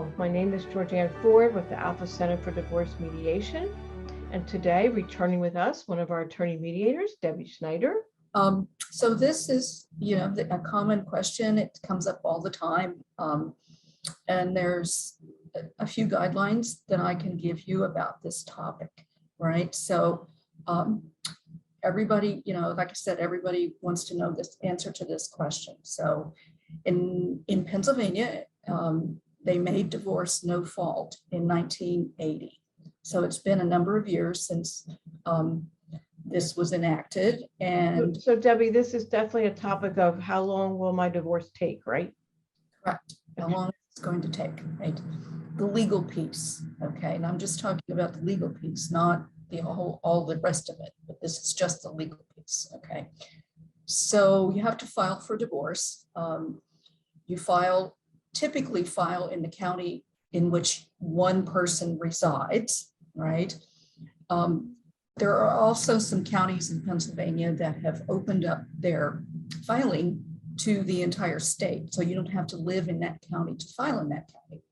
Hello, my name is Georgianne Ford with the Alpha Center for Divorce Mediation. And today, returning with us, one of our attorney mediators, Debbie Schneider. So this is, a common question. It comes up all the time. And there's a few guidelines that I can give you about this topic, right? So everybody, like I said, everybody wants to know this answer to this question. So in Pennsylvania, they made divorce no fault in 1980. So it's been a number of years since this was enacted. And so Debbie, this is definitely a topic of how long will my divorce take, right? Correct. How long it's going to take, right? The legal piece, okay? And I'm just talking about the legal piece, not the all the rest of it, but this is just the legal piece, okay? So you have to file for divorce. You typically file in the county in which one person resides, right? There are also some counties in Pennsylvania that have opened up their filing to the entire state. So you don't have to live in that county to file in that county.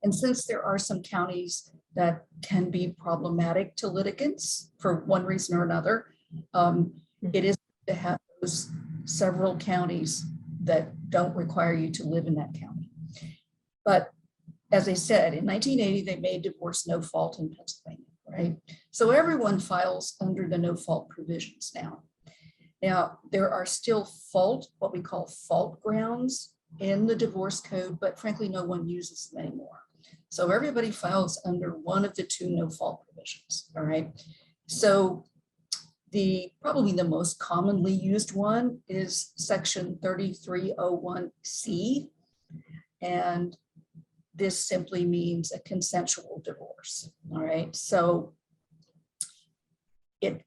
And since there are some counties that can be problematic to litigants for one reason or another, it is to have those several counties that don't require you to live in that county. But as I said, in 1980, they made divorce no fault in Pennsylvania, right? So everyone files under the no fault provisions now. Now, there are still what we call fault grounds in the divorce code, but frankly, no one uses them anymore. So everybody files under one of the two no fault provisions, all right? So probably the most commonly used one is section 3301C. And this simply means a consensual divorce, all right? So it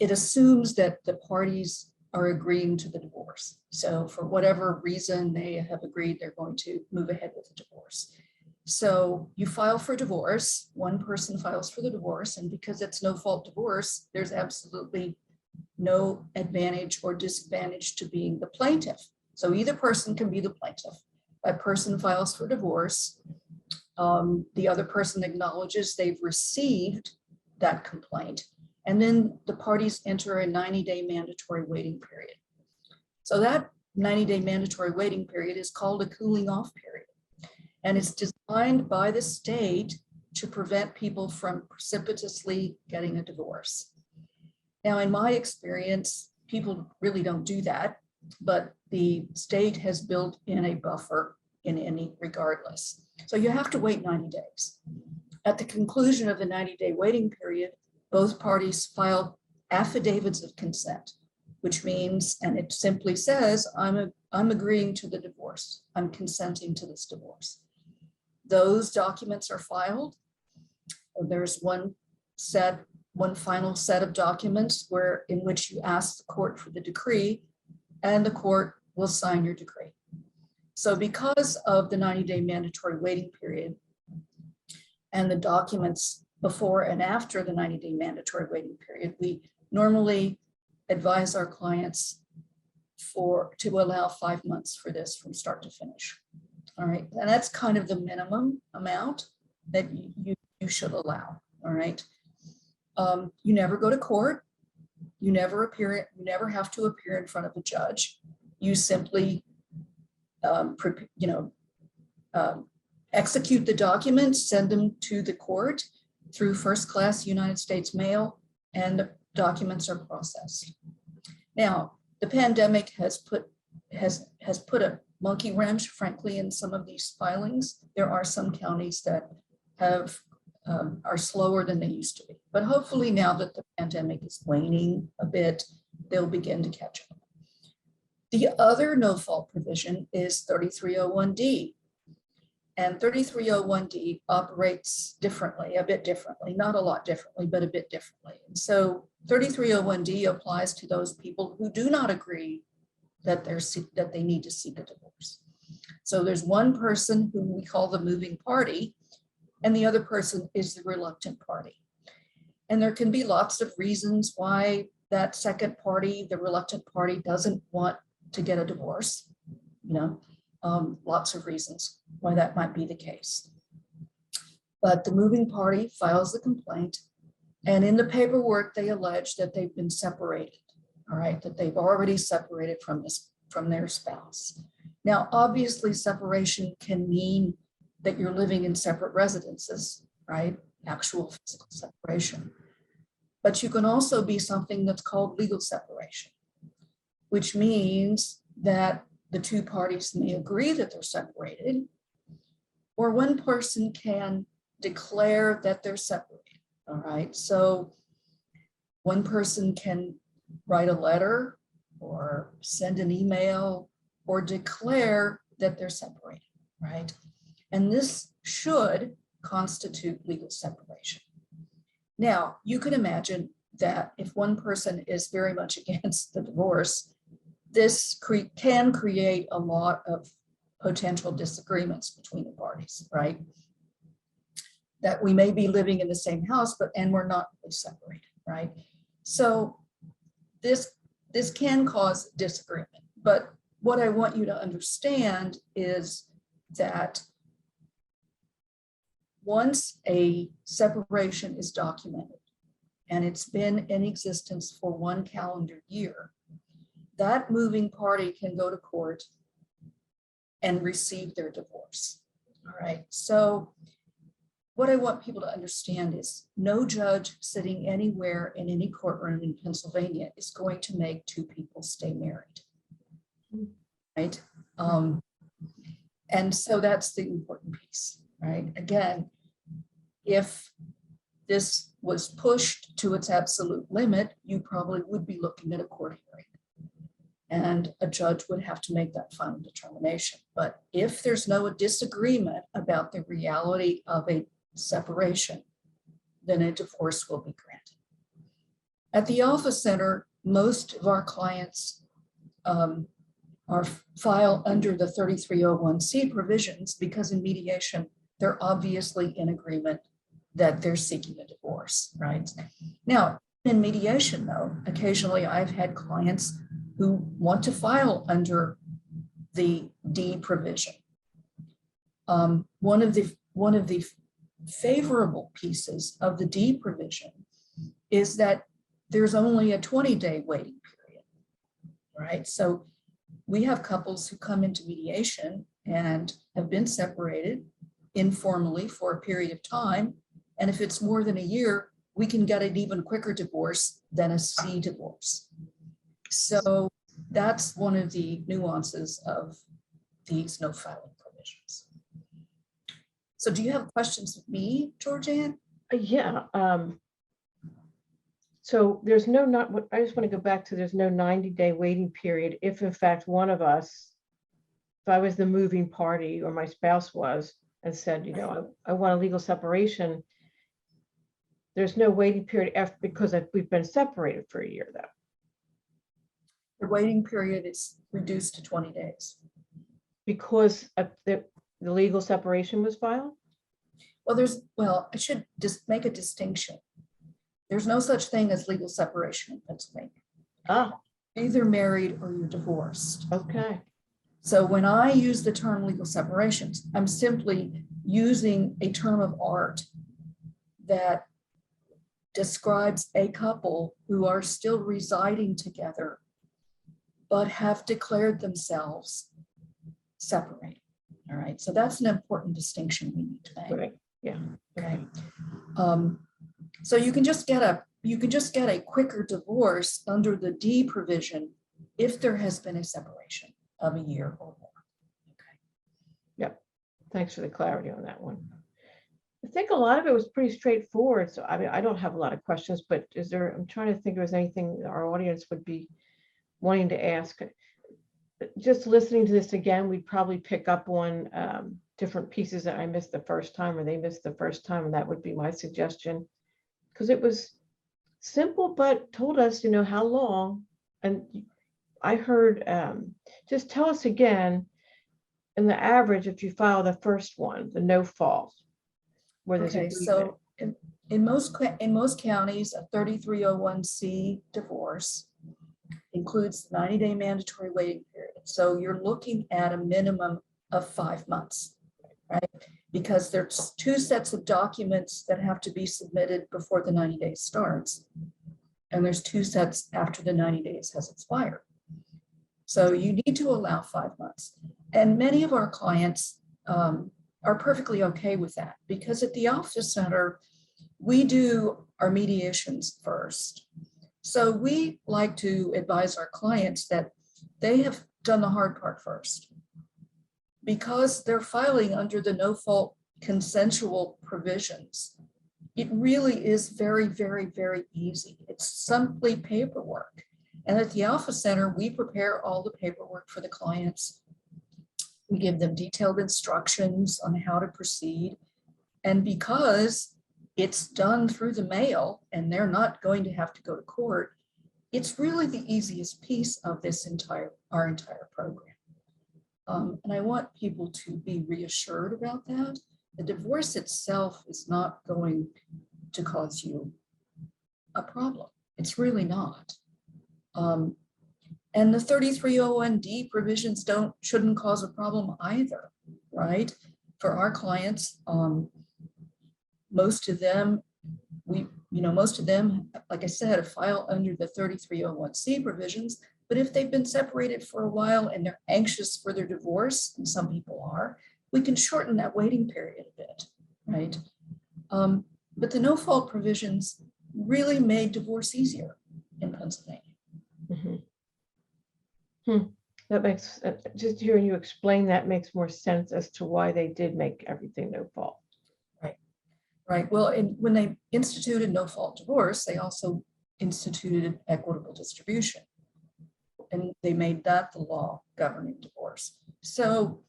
assumes that the parties are agreeing to the divorce. So for whatever reason, they have agreed they're going to move ahead with the divorce. So you file for divorce, one person files for the divorce, and because it's no fault divorce, there's absolutely no advantage or disadvantage to being the plaintiff. So either person can be the plaintiff. That person files for divorce. The other person acknowledges they've received that complaint. And then the parties enter a 90-day mandatory waiting period. So that 90-day mandatory waiting period is called a cooling off period. And it's designed by the state to prevent people from precipitously getting a divorce. Now, in my experience, people really don't do that, but the state has built in a buffer in any regardless. So you have to wait 90 days. At the conclusion of the 90-day waiting period, both parties file affidavits of consent, which means, and it simply says, I'm agreeing to the divorce. I'm consenting to this divorce. Those documents are filed. There's one final set of documents in which you ask the court for the decree, and the court will sign your decree. So because of the 90-day mandatory waiting period and the documents before and after the 90-day mandatory waiting period, we normally advise our clients to allow 5 months for this from start to finish. All right, and that's kind of the minimum amount that you should allow. All right, you never go to court. You never have to appear in front of a judge. You simply, execute the documents, send them to the court through first-class United States mail, and the documents are processed. Now, the pandemic has put a monkey wrench, frankly, in some of these filings. There are some counties that are slower than they used to be, but hopefully now that the pandemic is waning a bit, they'll begin to catch up. The other no-fault provision is 3301D. And 3301D operates differently, a bit differently, not a lot differently, but a bit differently. And so 3301D applies to those people who do not agree that they need to seek a divorce. So there's one person who we call the moving party, and the other person is the reluctant party. And there can be lots of reasons why that second party, the reluctant party, doesn't want to get a divorce. Lots of reasons why that might be the case. But the moving party files the complaint, and in the paperwork, they allege that they've been separated, all right, that they've already separated from their spouse. Now, obviously, separation can mean that you're living in separate residences, right? Actual physical separation. But you can also be something that's called legal separation, which means that the two parties may agree that they're separated, or one person can declare that they're separated, all right? So one person can write a letter or send an email or declare that they're separated, right? And this should constitute legal separation. Now, you can imagine that if one person is very much against the divorce, this can create a lot of potential disagreements between the parties, right? That we may be living in the same house, and we're not really separated, right? So this can cause disagreement. But what I want you to understand is that once a separation is documented and it's been in existence for 1 calendar year, that moving party can go to court and receive their divorce. All right. So what I want people to understand is no judge sitting anywhere in any courtroom in Pennsylvania is going to make two people stay married. Right. And so that's the important piece, right? Again, if this was pushed to its absolute limit, you probably would be looking at a court hearing. And a judge would have to make that final determination. But if there's no disagreement about the reality of a separation, then a divorce will be granted. At the Office Center, most of our clients are filed under the 3301C provisions because in mediation, they're obviously in agreement that they're seeking a divorce, right? Now, in mediation, though, occasionally I've had clients who want to file under the D provision. One of the favorable pieces of the D provision is that there's only a 20-day waiting period, right? So we have couples who come into mediation and have been separated informally for a period of time. And if it's more than a year, we can get an even quicker divorce than a C divorce. So that's one of the nuances of these no filing provisions. So do you have questions with me, Georgianne? Yeah. So there's no, I just want to go back to, there's no 90-day waiting period if in fact one of us, if I was the moving party or my spouse was, and said, you know, I want a legal separation, there's no waiting period after, because we've been separated for a year though. The waiting period is reduced to 20 days. Because the legal separation was filed? Well, I should just make a distinction. There's no such thing as legal separation in Pennsylvania. Ah. You're either married or you're divorced. Okay. So when I use the term legal separations, I'm simply using a term of art that describes a couple who are still residing together, but have declared themselves separated. All right. So that's an important distinction we need to make. Right. Yeah. Okay. So you can just get a quicker divorce under the D provision if there has been a separation of a year or more. Okay. Yep. Thanks for the clarity on that one. I think a lot of it was pretty straightforward. So I mean, I don't have a lot of questions, but I'm trying to think if there's anything our audience would be wanting to ask. Just listening to this again, we'd probably pick up on different pieces that I missed the first time or they missed the first time. And that would be my suggestion, because it was simple, but told us, you know, how long. And I heard, just tell us again, in the average, if you file the first one, the no fault. Okay, so in most counties, a 3301C divorce includes 90-day mandatory waiting period. So you're looking at a minimum of 5 months, right? Because there's 2 sets of documents that have to be submitted before the 90 days starts. And there's 2 sets after the 90 days has expired. So you need to allow 5 months. And many of our clients are perfectly okay with that, because at the Office Center, we do our mediations first. So we like to advise our clients that they have done the hard part first, because they're filing under the no-fault consensual provisions. It really is very, very, very easy. It's simply paperwork. And at the Office Center, we prepare all the paperwork for the clients. We give them detailed instructions on how to proceed. And because it's done through the mail and they're not going to have to go to court, it's really the easiest piece of this our entire program. And I want people to be reassured about that. The divorce itself is not going to cause you a problem. It's really not. And the 3301D provisions shouldn't cause a problem either, right? For our clients, most of them, like I said, file under the 3301C provisions. But if they've been separated for a while and they're anxious for their divorce, and some people are, we can shorten that waiting period a bit, right? But the no-fault provisions really made divorce easier in Pennsylvania. Mm-hmm. That makes, just hearing you explain that makes more sense as to why they did make everything no fault. Right. Well, and when they instituted no-fault divorce, they also instituted equitable distribution. And they made that the law governing divorce. So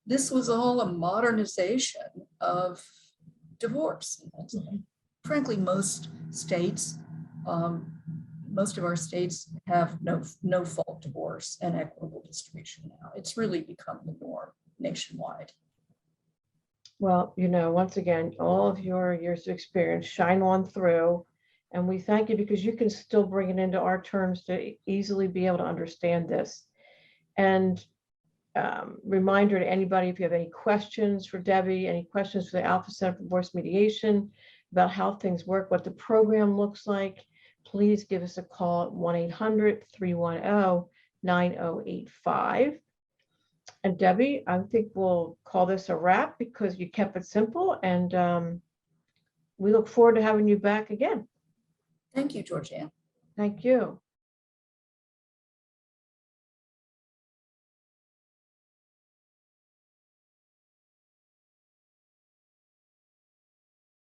this was all a modernization of divorce. Mm-hmm. Frankly, most of our states have no fault divorce and equitable distribution now. It's really become the norm nationwide. Well, once again, all of your years of experience shine on through, and we thank you because you can still bring it into our terms to easily be able to understand this. And reminder to anybody, if you have any questions for Debbie, any questions for the Alpha Center for Divorce Mediation about how things work, what the program looks like, please give us a call at 1-800-310-9085. And Debbie, I think we'll call this a wrap because you kept it simple, and we look forward to having you back again. Thank you, Georgianne. Thank you.